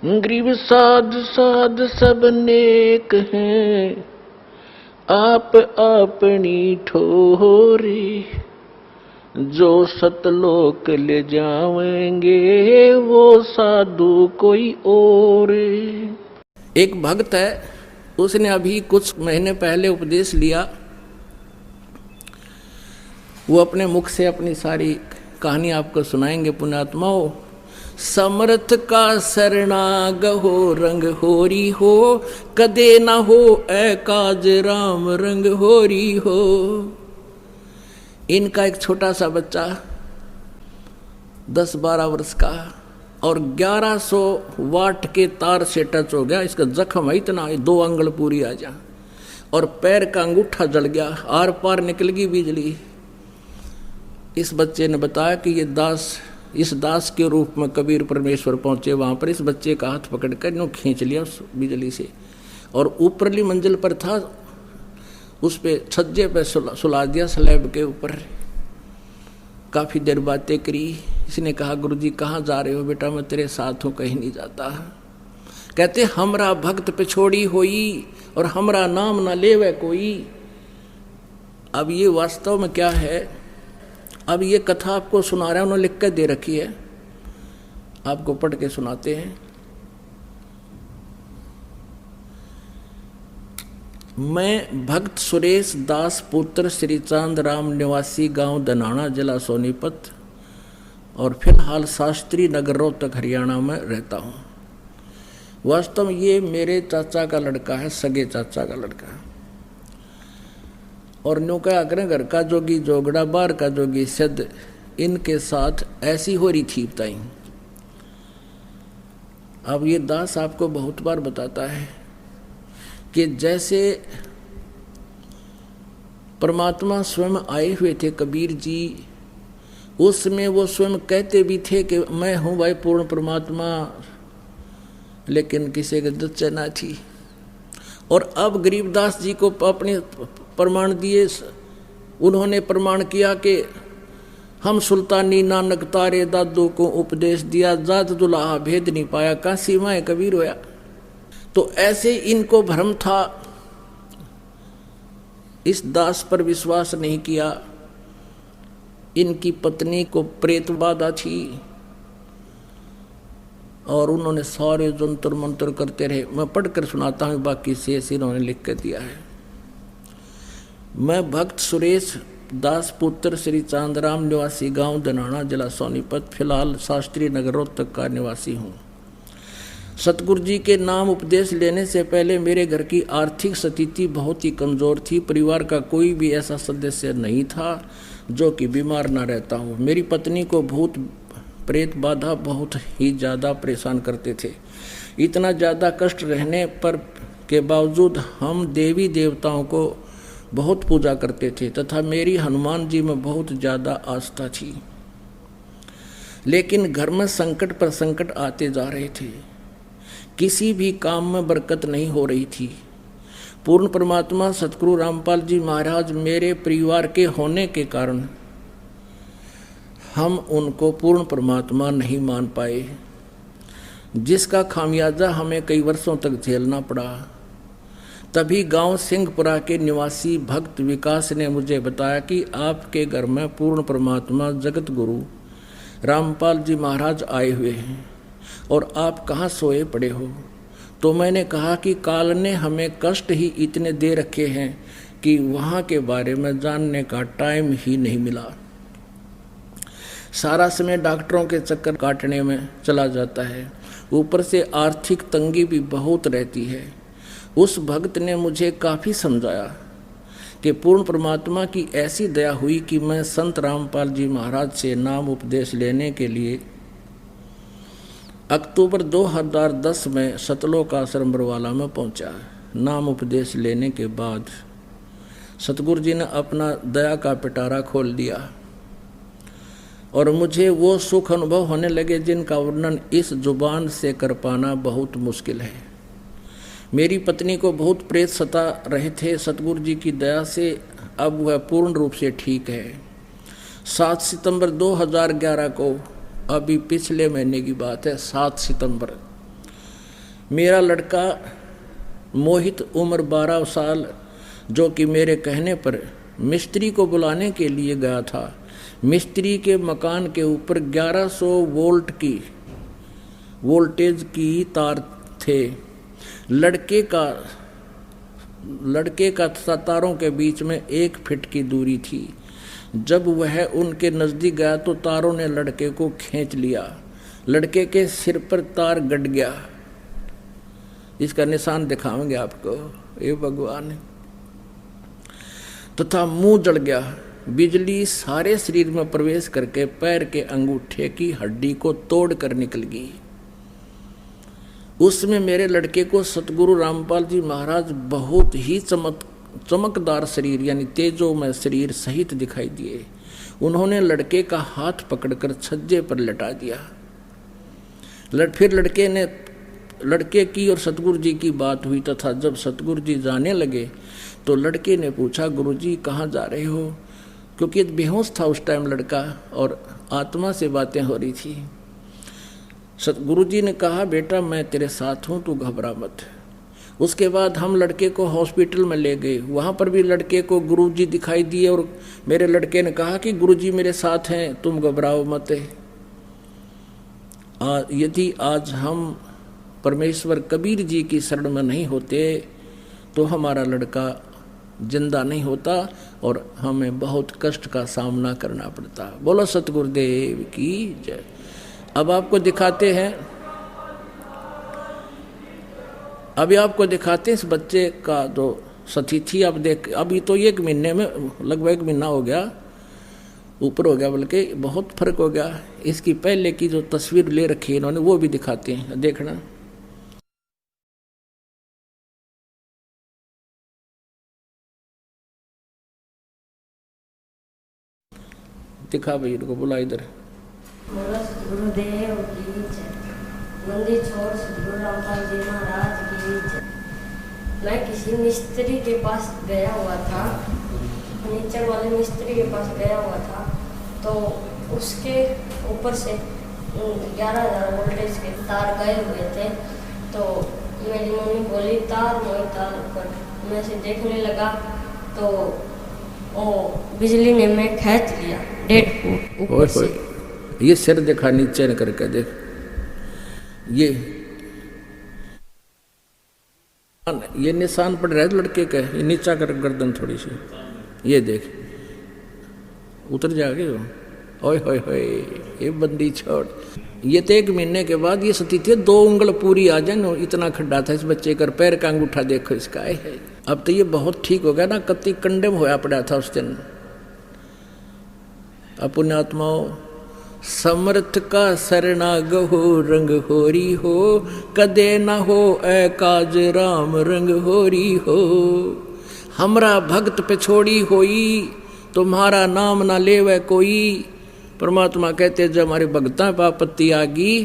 Grieve साध साध सब नेक हैं, आप अपनी ठोरे। जो सतलोक ले जाएंगे वो साधु कोई और। एक भक्त है, उसने अभी कुछ महीने पहले उपदेश लिया। वो अपने मुख से अपनी सारी कहानी आपको सुनाएंगे पुण्यात्माओं। समर्थ का शरणाग हो रंग होरी हो, कदे ना हो ए काज राम रंग होरी हो। इनका एक छोटा सा बच्चा 10-12 वर्ष का और 1100 वाट के तार से टच हो गया। इसका जख्म है इतना, 2 अंगल पूरी आ जा, और पैर का अंगूठा जल गया, आर पार निकल गई बिजली। इस बच्चे ने बताया कि ये इस दास के रूप में कबीर परमेश्वर पहुंचे। वहां पर इस बच्चे का हाथ पकड़कर इन्होंने खींच लिया उस बिजली से, और ऊपरली मंजिल पर था, उस पे छज्जे पे सुला दिया स्लैब के ऊपर। काफी देर बातें करी। इसने कहा, गुरुजी कहाँ जा रहे हो? बेटा मैं तेरे साथ हूँ, कहीं नहीं जाता। कहते हमरा भक्त पे छोड़ी होई और हमरा नाम ना लेवे कोई। अब ये वास्तव में क्या है? अब ये कथा आपको सुना रहा है, उन्होंने लिख कर दे रखी है, आपको पढ़ के सुनाते हैं। मैं भक्त सुरेश दास पुत्र श्री चांद राम निवासी गांव दनाना जिला सोनीपत और फिलहाल शास्त्री नगर रोहतक हरियाणा में रहता हूँ। वास्तव में ये मेरे चाचा का लड़का है, सगे चाचा का लड़का है। और न्यू क्या करें, घर का जोगी जोगड़ा बार का जोगी सिद्ध, इनके साथ ऐसी हो रही थी बताई। अब ये दास आपको बहुत बार बताता है कि जैसे परमात्मा स्वयं आए हुए थे कबीर जी, उसमें वो स्वयं कहते भी थे कि मैं हूँ भाई पूर्ण परमात्मा, लेकिन किसी के दच्चे ना थी। और अब गरीबदास जी को अपने प्रमाण दिए, उन्होंने प्रमाण किया कि हम सुल्तानी नानक तारे दादू को उपदेश दिया, जात दुल्हा भेद नहीं पाया, काशी माए कबीर होया। तो ऐसे इनको भ्रम था, इस दास पर विश्वास नहीं किया। इनकी पत्नी को प्रेत बाधा थी और उन्होंने सारे जंतर मंत्र करते रहे। मैं पढ़कर सुनाता हूँ, बाकी शेष इन्होंने लिख कर दिया है। मैं भक्त सुरेश दास पुत्र श्री चांदराम निवासी गांव दनाना जिला सोनीपत, फिलहाल शास्त्री नगर रोहतक का निवासी हूँ। सतगुरु जी के नाम उपदेश लेने से पहले मेरे घर की आर्थिक स्थिति बहुत ही कमज़ोर थी। परिवार का कोई भी ऐसा सदस्य नहीं था जो कि बीमार ना रहता हो। मेरी पत्नी को भूत प्रेत बाधा बहुत ही ज़्यादा परेशान करते थे। इतना ज़्यादा कष्ट रहने पर के बावजूद हम देवी देवताओं को बहुत पूजा करते थे तथा मेरी हनुमान जी में बहुत ज़्यादा आस्था थी। लेकिन घर में संकट पर संकट आते जा रहे थे, किसी भी काम में बरकत नहीं हो रही थी। पूर्ण परमात्मा सतगुरु रामपाल जी महाराज मेरे परिवार के होने के कारण हम उनको पूर्ण परमात्मा नहीं मान पाए, जिसका खामियाजा हमें कई वर्षों तक झेलना पड़ा। तभी गांव सिंहपुरा के निवासी भक्त विकास ने मुझे बताया कि आपके घर में पूर्ण परमात्मा जगत गुरु रामपाल जी महाराज आए हुए हैं और आप कहाँ सोए पड़े हो। तो मैंने कहा कि काल ने हमें कष्ट ही इतने दे रखे हैं कि वहाँ के बारे में जानने का टाइम ही नहीं मिला। सारा समय डॉक्टरों के चक्कर काटने में चला जाता है, ऊपर से आर्थिक तंगी भी बहुत रहती है। उस भक्त ने मुझे काफ़ी समझाया कि पूर्ण परमात्मा की ऐसी दया हुई कि मैं संत रामपाल जी महाराज से नाम उपदेश लेने के लिए अक्टूबर 2010 में सतलोक आश्रम बरवाला में पहुंचा। नाम उपदेश लेने के बाद सतगुरु जी ने अपना दया का पिटारा खोल दिया और मुझे वो सुख अनुभव होने लगे जिनका वर्णन इस जुबान से कर पाना बहुत मुश्किल है। मेरी पत्नी को बहुत प्रेत सता रहे थे, सतगुरु जी की दया से अब वह पूर्ण रूप से ठीक है। 7 सितंबर 2011 को, अभी पिछले महीने की बात है, 7 सितंबर मेरा लड़का मोहित उम्र 12 साल, जो कि मेरे कहने पर मिस्त्री को बुलाने के लिए गया था। मिस्त्री के मकान के ऊपर 1100 वोल्ट की वोल्टेज की तार थे। लड़के का तारों के बीच में 1 फीट की दूरी थी। जब वह उनके नज़दीक गया तो तारों ने लड़के को खींच लिया। लड़के के सिर पर तार गड़ गया। इसका निशान दिखाएंगे आपको, ये भगवान। तथा मुंह जल गया। बिजली सारे शरीर में प्रवेश करके पैर के अंगूठे की हड्डी को तोड़ कर निकल गई। उसमें मेरे लड़के को सतगुरु रामपाल जी महाराज बहुत ही चमकदार शरीर यानी तेजोमय शरीर सहित दिखाई दिए। उन्होंने लड़के का हाथ पकड़कर छज्जे पर लटा दिया। फिर लड़के की और सतगुरु जी की बात हुई तथा जब सतगुरु जी जाने लगे तो लड़के ने पूछा, गुरु जी कहाँ जा रहे हो? क्योंकि बेहोश था उस टाइम लड़का और आत्मा से बातें हो रही थी। सतगुरु जी ने कहा, बेटा मैं तेरे साथ हूँ, तू घबरा मत। उसके बाद हम लड़के को हॉस्पिटल में ले गए। वहाँ पर भी लड़के को गुरु जी दिखाई दिए और मेरे लड़के ने कहा कि गुरु जी मेरे साथ हैं, तुम घबराओ मत। यदि आज हम परमेश्वर कबीर जी की शरण में नहीं होते तो हमारा लड़का जिंदा नहीं होता और हमें बहुत कष्ट का सामना करना पड़ता। बोलो सतगुरुदेव की जय। अब आपको दिखाते हैं, अभी आपको दिखाते हैं इस बच्चे का जो सतिथि। अब देख, अभी तो 1 महीने में लगभग 1 महीना हो गया, ऊपर हो गया, बल्कि बहुत फर्क हो गया। इसकी पहले की जो तस्वीर ले रखी है इन्होंने वो भी दिखाते हैं, देखना। दिखा भाई, इनको बुला इधर। गुरुदेव की जय। मंदिर छोड़ सतगुरु रामपाल जी महाराज की जय। मैं किसी मिस्त्री के पास गया हुआ था, फर्नीचर वाले मिस्त्री के पास गया हुआ था, तो उसके ऊपर से 11,000 वोल्टेज के तार गए हुए थे। तो मेरी मम्मी बोली तार ऊपर। मैं से देखने लगा तो वो बिजली ने मैं खींच लिया 1.5 फुट ऊपर से। ये सिर देखा नीचे न करके देख, ये निशान पड़ रहा है लड़के का। ये नीचा कर गर्दन थोड़ी सी, ये देख उतर जाएगा वो। ओए होए होए, ये बंदी छोड़। ये तो 1 महीने के बाद ये स्थिति 2 उंगल पूरी आ जाए। इतना खड्डा था इस बच्चे का, पैर का अंगूठा देखो इसका है। अब तो ये बहुत ठीक हो गया ना, कति कंडेम होया पड़ा था उस दिन। अपने आत्माओं, समर्थ का शरणाग हो रंग होरी हो, कदे न हो ए काज राम रंग होरी हो। हमरा भक्त पे छोड़ी होई, तुम्हारा नाम ना लेवे कोई। परमात्मा कहते जब हमारे भक्ता पर आपत्ति आ गई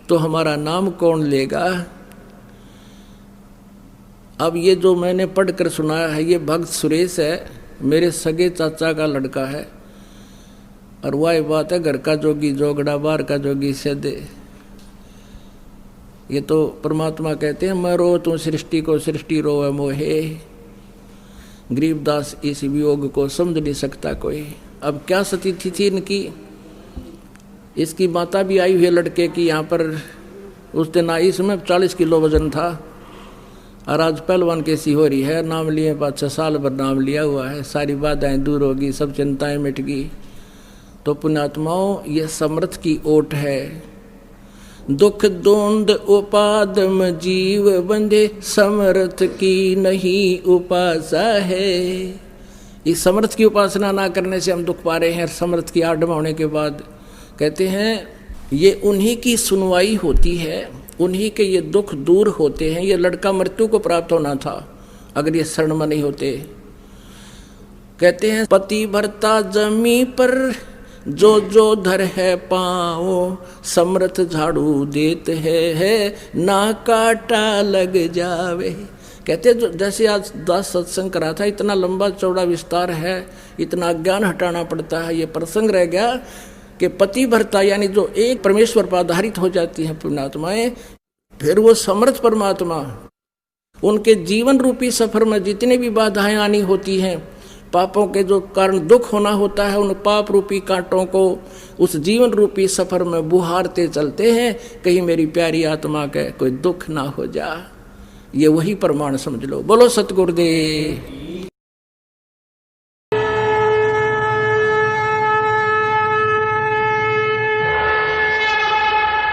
तो हमारा नाम कौन लेगा। अब ये जो मैंने पढ़कर सुनाया है, ये भक्त सुरेश है, मेरे सगे चाचा का लड़का है। और वही बात है, घर का जोगी जोगड़ा, बाहर का जोगी सदे। ये तो परमात्मा कहते हैं, मैं रो तू सृष्टि को, सृष्टि रोवे मोहे। गरीबदास इस वियोग को समझ नहीं सकता कोई। अब क्या स्थिति थी इनकी। इसकी माता भी आई हुई है लड़के की यहाँ पर। उस दिन आई, इसमें 40 किलो वजन था और आज पहलवान कैसी हो रही है। नाम लिए 5-6 साल भर नाम लिया हुआ है, सारी बाधाएं दूर होगी, सब चिंताएं मिट गई। तो पुण्यात्माओं, ये समर्थ की ओट है। दुख द्वंद उपादम जीव बंधे, समर्थ की नहीं उपासा है। इस समर्थ की उपासना ना करने से हम दुख पा रहे हैं। समर्थ की आड़ में होने के बाद कहते हैं ये उन्हीं की सुनवाई होती है, उन्हीं के ये दुख दूर होते हैं। ये लड़का मृत्यु को प्राप्त होना था अगर ये शरण में नहीं होते। कहते हैं पति भरता जमी पर जो जो धर है पाओ, समर्थ झाड़ू देते है ना काटा लग जावे। कहते जो जैसे आज दास सत्संग करा था, इतना लंबा चौड़ा विस्तार है, इतना ज्ञान हटाना पड़ता है। ये प्रसंग रह गया कि पति भरता यानी जो एक परमेश्वर पर आधारित हो जाती है पुण्यात्माएं, फिर वो समर्थ परमात्मा उनके जीवन रूपी सफर में जितनी भी बाधाएं आनी होती हैं, पापों के जो कारण दुख होना होता है, उन पाप रूपी कांटों को उस जीवन रूपी सफर में बुहारते चलते हैं, कहीं मेरी प्यारी आत्मा के कोई दुख ना हो जा। ये वही प्रमाण समझ लो। बोलो सतगुरुदेव।